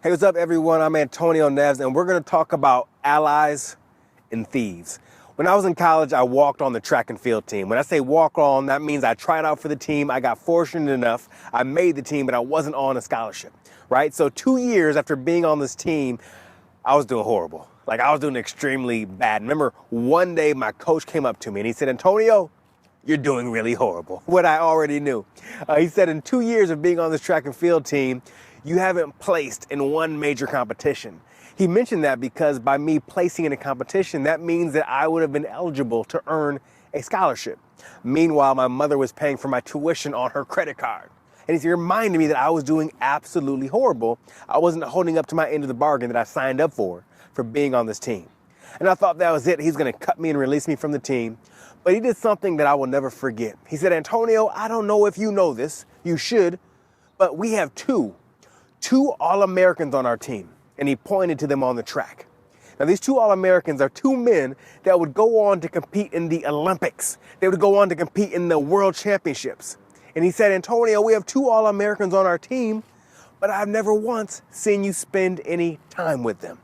Hey, what's up, everyone? I'm Antonio Neves, and we're going to talk about allies and thieves. When I was in college, I walked on the track and field team. When I say walk on, that means I tried out for the team. I got fortunate enough. I made the team, but I wasn't on a scholarship, right? So 2 years after being on this team, I was doing horrible. Like, I was doing extremely bad. Remember, one day my coach came up to me and he said, Antonio, you're doing really horrible. What I already knew. He said, in 2 years of being on this track and field team, you haven't placed in one major competition. He mentioned that because by me placing in a competition, that means that I would have been eligible to earn a scholarship. Meanwhile, my mother was paying for my tuition on her credit card. And he reminded me that I was doing absolutely horrible. I wasn't holding up to my end of the bargain that I signed up for being on this team. And I thought that was it. He's going to cut me and release me from the team. But he did something that I will never forget. He said, Antonio, I don't know if you know this. You should. But we have two All-Americans on our team. And he pointed to them on the track. Now, these two All-Americans are two men that would go on to compete in the Olympics. They would go on to compete in the World Championships. And he said, Antonio, we have two All-Americans on our team, but I've never once seen you spend any time with them.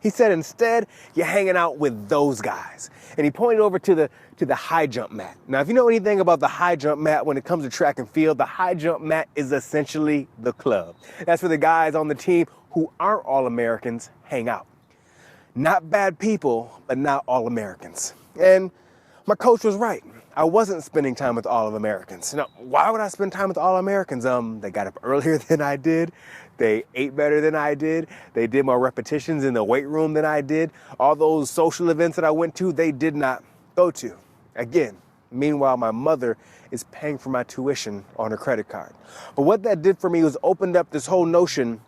He said, instead, you're hanging out with those guys. And he pointed over to the high jump mat. Now, if you know anything about the high jump mat when it comes to track and field, the high jump mat is essentially the club. That's where the guys on the team who aren't All-Americans hang out. Not bad people, but not All-Americans. And my coach was right. I wasn't spending time with All-Americans. Now, why would I spend time with All-Americans? They got up earlier than I did. They ate better than I did. They did more repetitions in the weight room than I did. All those social events that I went to, they did not go to. Again, meanwhile, my mother is paying for my tuition on her credit card. But what that did for me was opened up this whole notion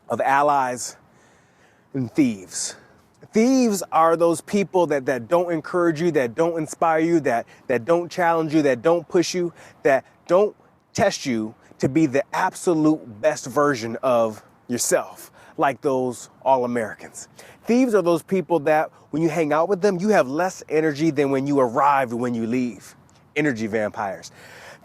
of allies and thieves. Thieves are those people that don't encourage you, that don't inspire you, that don't challenge you, that don't push you, that don't test you to be the absolute best version of yourself, like those All-Americans. Thieves are those people that when you hang out with them, you have less energy than when you arrive and when you leave. Energy vampires.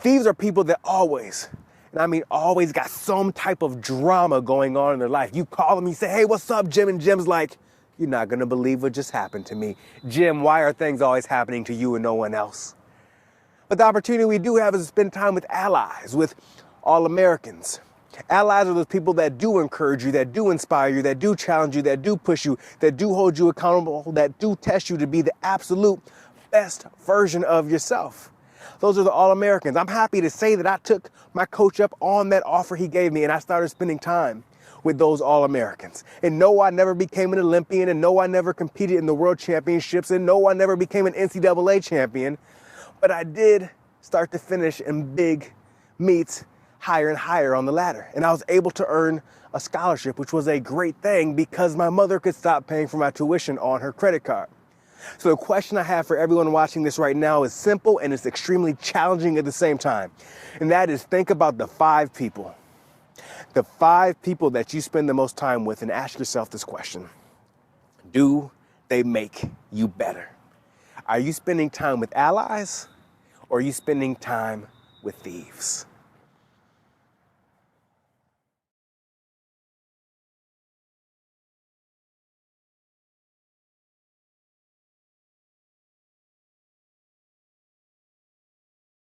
Thieves are people that always, and I mean always, got some type of drama going on in their life. You call them, you say, hey, what's up, Jim? And Jim's like, you're not going to believe what just happened to me. Jim, why are things always happening to you and no one else? But the opportunity we do have is to spend time with allies, with All-Americans. Allies are those people that do encourage you, that do inspire you, that do challenge you, that do push you, that do hold you accountable, that do test you to be the absolute best version of yourself. Those are the All-Americans. I'm happy to say that I took my coach up on that offer he gave me, and I started spending time with those All-Americans. And no, I never became an Olympian, and no, I never competed in the World Championships, and no, I never became an NCAA champion, but I did start to finish in big meets higher and higher on the ladder. And I was able to earn a scholarship, which was a great thing because my mother could stop paying for my tuition on her credit card. So the question I have for everyone watching this right now is simple and it's extremely challenging at the same time. And that is, think about the 5 people that you spend the most time with, and ask yourself this question. Do they make you better? Are you spending time with allies, or are you spending time with thieves?